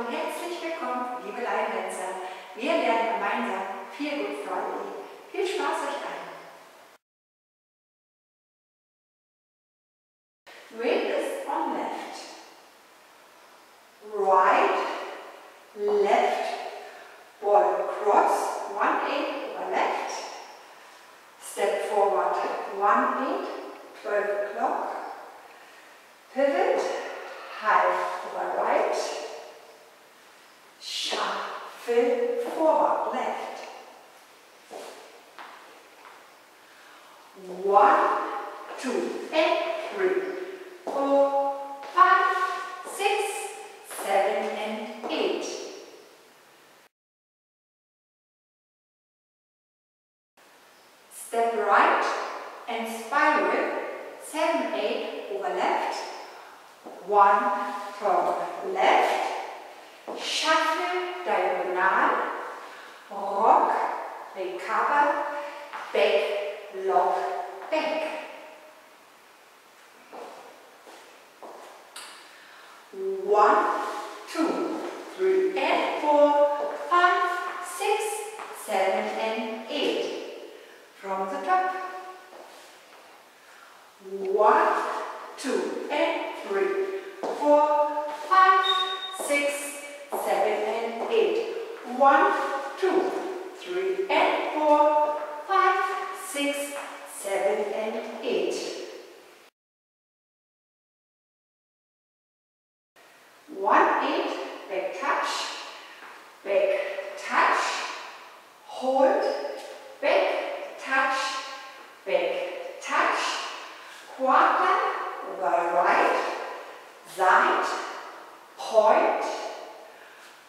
und herzlich willkommen, liebe Laiendancer. Wir lernen gemeinsam Feel Good Friday. Viel Spaß euch allen. Weight is on left, right, left, ball across, 1/8 over left, step forward, 1/8, 12 o'clock, pivot, half over right, shuffle forward, left. 1, 2, and 3, 4, 5, 6, 7, and 8. Step right and spiral, 7, 8 over left, 1 from left, shuffle diagonal, rock, recover, back, lock, back. 1, 2, 3, and 4, 5, 6, 7, and 8. From the top. 1, 2, and 3, 4, 5, 6, 7, and 8. 1, 2, 3, and 4, 5, 6, 7, and 8. 1/8, back touch, hold, back touch, quarter over right, side, point,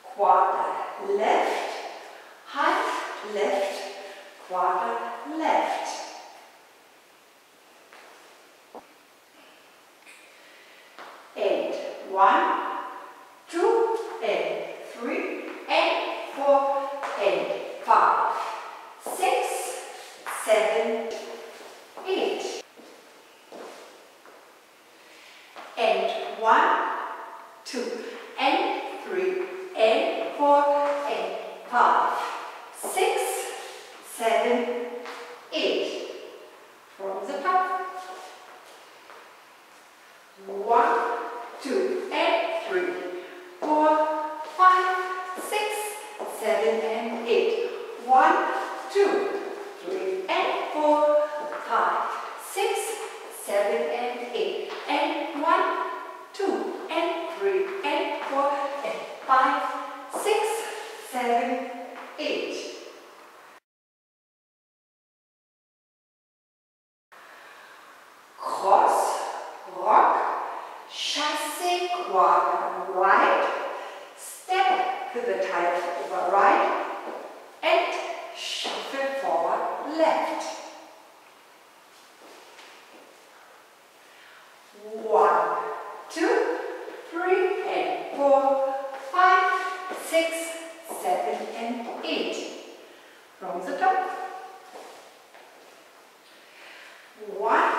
quarter left, half left, quarter left. 8, 1, 2, and 3, and 4, and 5, 6, 7, 8. And 1, 2, and 3, and 4, and 5, 6, 7, 8. From the top. 1, 2, and 3, 4, 5, 6, 7, and 8. 1, 2, 3, and 4, 5, 6, 7, and 8. And 1, 2, and 3, and 4, and 5, 6, 7, 8. Cross, rock, chasse, quarter right, step pivot half over right, and shuffle forward left. 1, 2, 3, and 4, 5, 6, 7, and 8. From the top. 1,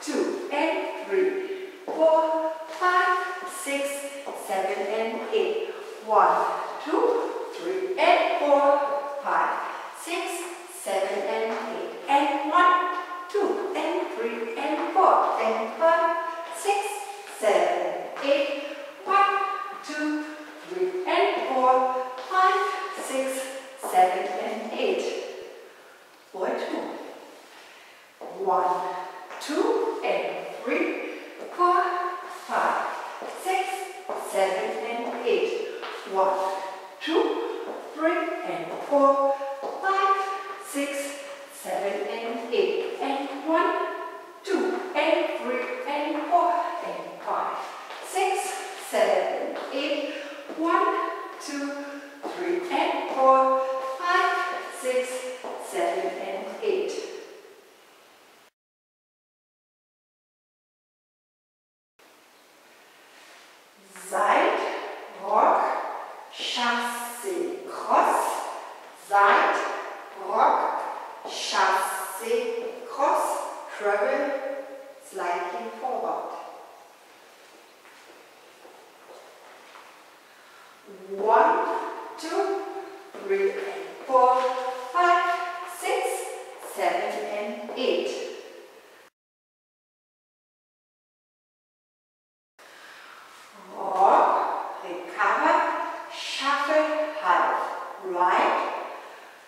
2, and 3, 4, 5, 6, 7, and 8. 1, 2, 3, and 4, 5, 6, 7, and 8. And 1, 2, and 3, and 4, and 5, 6, 7, 8. 1, 2, 3, and 4, 5, 6, 7, and 8. Boy 2. 1, 2, and 3, 4, 5, 6, 7, and 8. 1, 2, 3, and 4, 5, 6, 7, and 8. And 1, 2, and 3, and 4, and 5, 6, 7, 8. 1, 2, 3, and 4, 5, 6, 7, and 8. Side, rock, chasse, cross, side, rock, chasse, cross, travel, sliding forward. 1, 2, 3 and 4, 5, 6, 7 and 8. Rock, recover, shuffle, half right,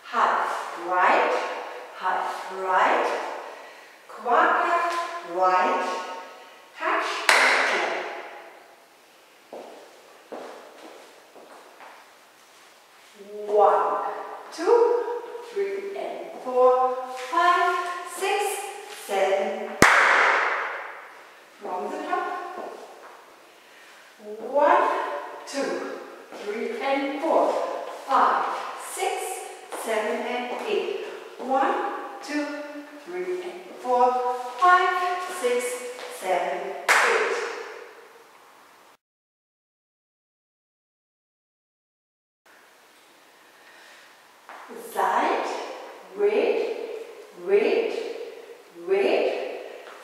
half right, half right, quarter, right, touch, step. 1, 2, 3 and 4, 5, 6, 7. From the top. 1, 2, 3 and 4, 5, 6, 7 and 8. 1, 2, 3 and 4, 5, 6, 7, 8. Side, wait, wait, wait,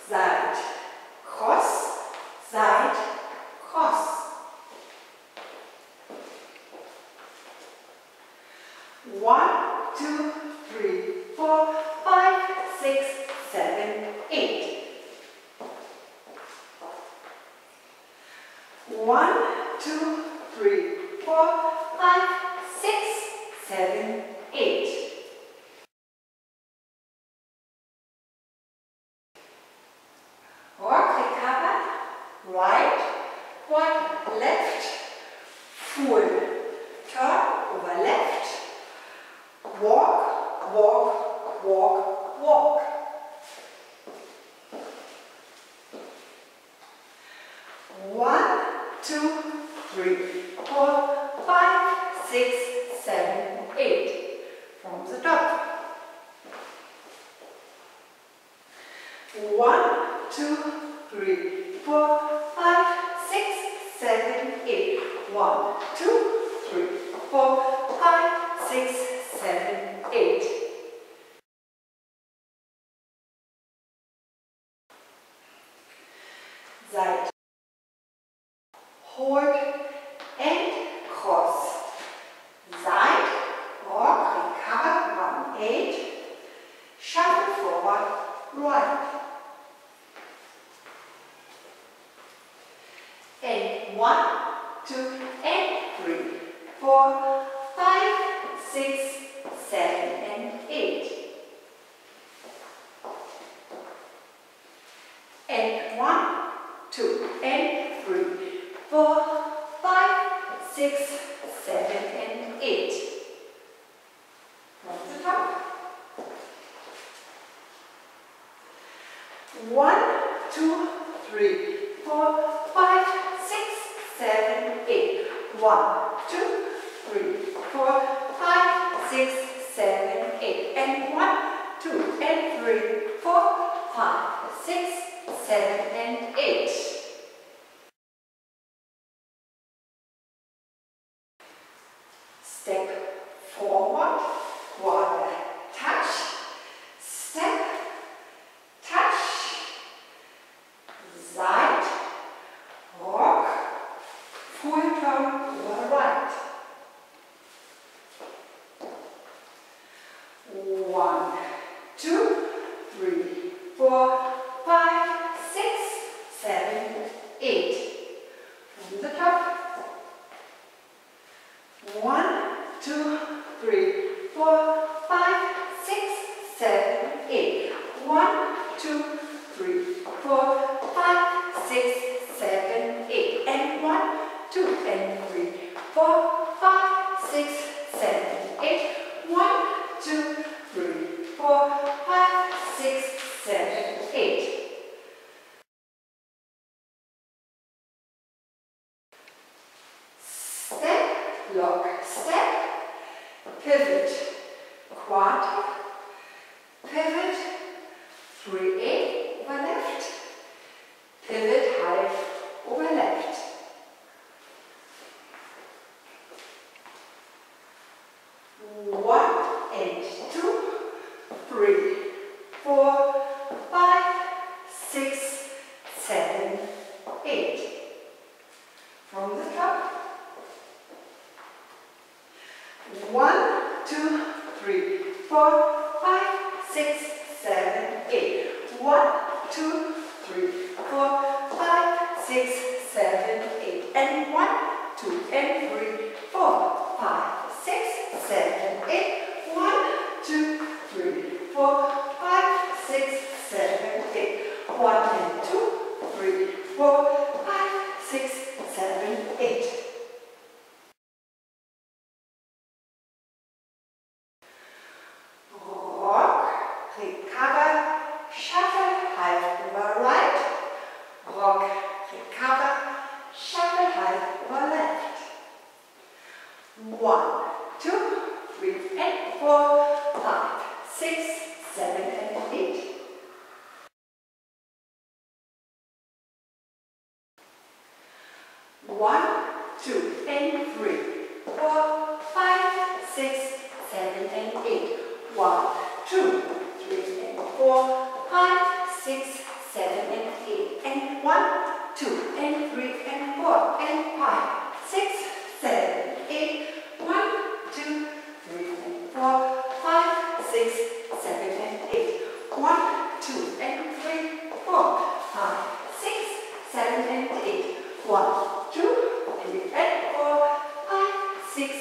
side, cross, side, cross. 1, 2, 3, 4, 5, 6, 7, 8. 1, 2, 3, 4, 5, 6, 7, 8. Rock, recover, right, quarter, left, full, turn over left, walk, walk, walk, walk. 1, 2, 3, 4, 5, 6, 7, 8. From the top. 1, 2, 3, 4, 5, 6, 7, 8. 1, 2, 3, 4, 5, 6, 7, 8. Side. Hold and cross. Side, rock, recover, 1, 8. Shuffle forward, right. And 1, 2, and 3, 4, 5, 6, 7, and 8. And 1, 2, and 3, 4, 5, 6, 7, and 8. From the top. 1, 2, 3, 4, 5, 6, 7, 8. 1, 2, 3, 4, 5, 6, 7, 8. And 1, 2, and 3, 4, 5, 6, 7, and 8. Step forward, quarter, touch, step, touch, side, rock, full turn over right. 1, 2, 3, 4, 5, 6, 7, 8. From the top. 1, 2, 3, 4, 5, 6, 7, 8. 1, 2, 3, 4, 5, 6, 7, 8. And 1, 2, and 3, 4, 5, 6, 7, 8. 1, 2, 3, 4, 5, 6, 7, 8. Step, lock, step, pivot, quarter, pivot, 3/8 over left, pivot half over left. 1 and 2, 3, 4, 5, 6, 7, 8. From the top. 1, 2, 3, 4, 5, 6, 7, 8. 1, 2, 3, 4, 5, 6, 7, 8. And 1, 2, and 3, 4, 5, 6, 7, 8. 1, 2, 3, 4, 5, 6, 7, 8. 1 and 2, 3, 4, 5, 6, 7, 8. Rock, recover, shuffle, half over right. Rock, recover, shuffle, half over left. 1, 2, 3, and 4, 5, 6, 7, and 8. 1, 2, and 3, 4, 5, 6, 7, and 8. 1, 2, 3, and 4, 5, 6, 7, and 8. And 1, 2, and 3, and 4, and 5, 6, 7, 8. 1, 2, 3, and 4, 5, 6, 7, and 8. 1, 2, and 3, 4, 5, 6, 7, and 8. 1, 2, 3, and 4, 5, 6,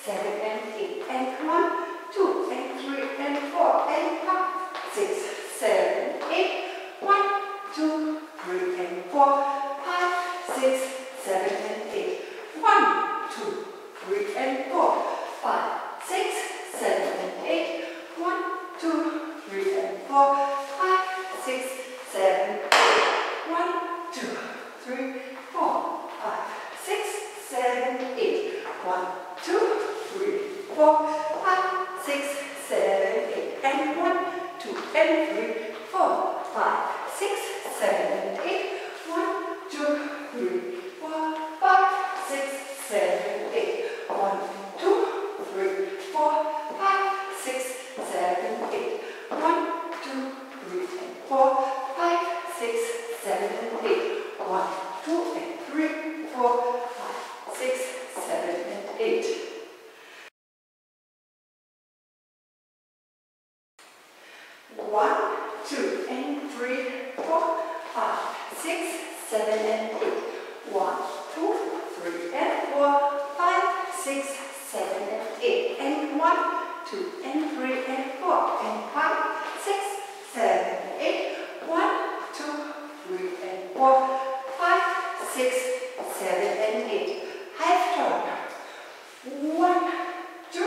7, and 8. And 1, 2, and 3, and 4, and 5, 6, 7, 8. 1, 2, 3, and 4, 5, 6, 7, and 8. 1, 2, 3, and 4, 5, 6, 7, and 8. 1, 2, 3, and 4, 5, 6, 7, 8. 1, 2, 3, 4, 5, 6, 7, 8. 1, 2, 3, 4, 5, 6, 7, 8. And 1, 2, and 3, 4, 5, 6, 7, and 8. 1, 2, 3, 4, 5, 6, 7, 8. 1, 2, 3, 4, 5, 6, 7, 8. 1, 2, 3, and 4, 5, 6, 7, and 8. 1, 2, and 3, 4, 5, 6, 7, and 8. 1, 2, and 3, 4, 5, 6, 7, and 8. 1, 2, 3, and 4, 5, 6, 7, and 8. And 1, 2, and 3, and 4, and 5, 6, 7, 8. 1, 2, 3, and 4, 5, 6, 7, and 8. Half turn. 1, 2,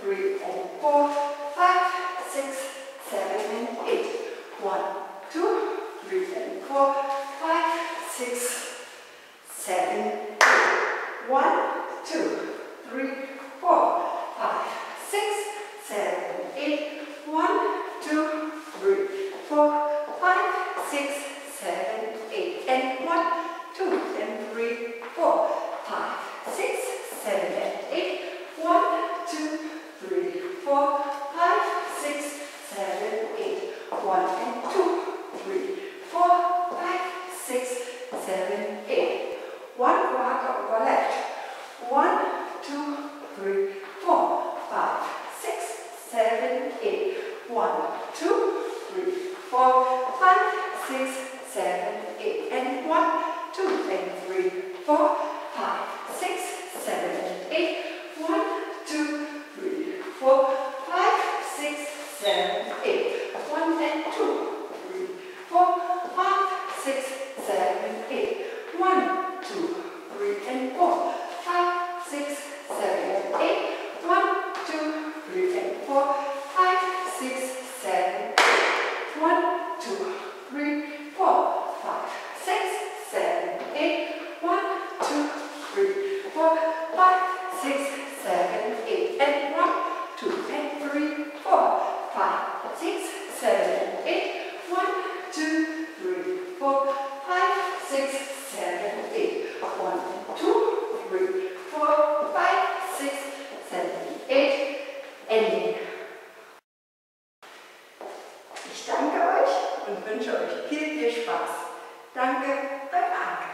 3, and 4, 5, 6, 7, and 8. 1, 2, 3, and 4, 5, 6, 7, 8. 1, 2, 3, 4, 5, 6, 7, 8. 1, 2, 3, 4, 5, 6, 7, 8. And 1, 2, and 3, 4, 5, 6, 7, and 8. 1, 2, 3, 4, 5, 6, 7, 8. 1 and 2, 3, 4, 5, 6, 7, 8. 1 quarter over left. 1, 2, 3, 4, 5, 6, 7, 8. 1, 2, 3, 4, 5, 6, 7, 8. And 1, 2, and 3, 4, 5, 6, 7, and 8. 1, 2, 3, 4, 5, 6, 7, 8. 1 and 2, 3, 4, 5, 6, 7, 8. 1, 2, 3, and 4, 5, 6, 7, and 8. 1, 2, 3, and 4, 5, 6, 7, 8. 1, 2, 3, 4, 5, 6, 7, 8. 1, 2, 3, 4, 5, 6, 7, 8. And 1, 2, and 3, 4, 5, 6, 7, 8. 1, 2, 3, 4, 5, 6, 7, 8. 1, 2, 3, 4, 5, 6, 7, 8. Ending. Ich danke euch und wünsche euch viel Spaß. Danke, eure Anke.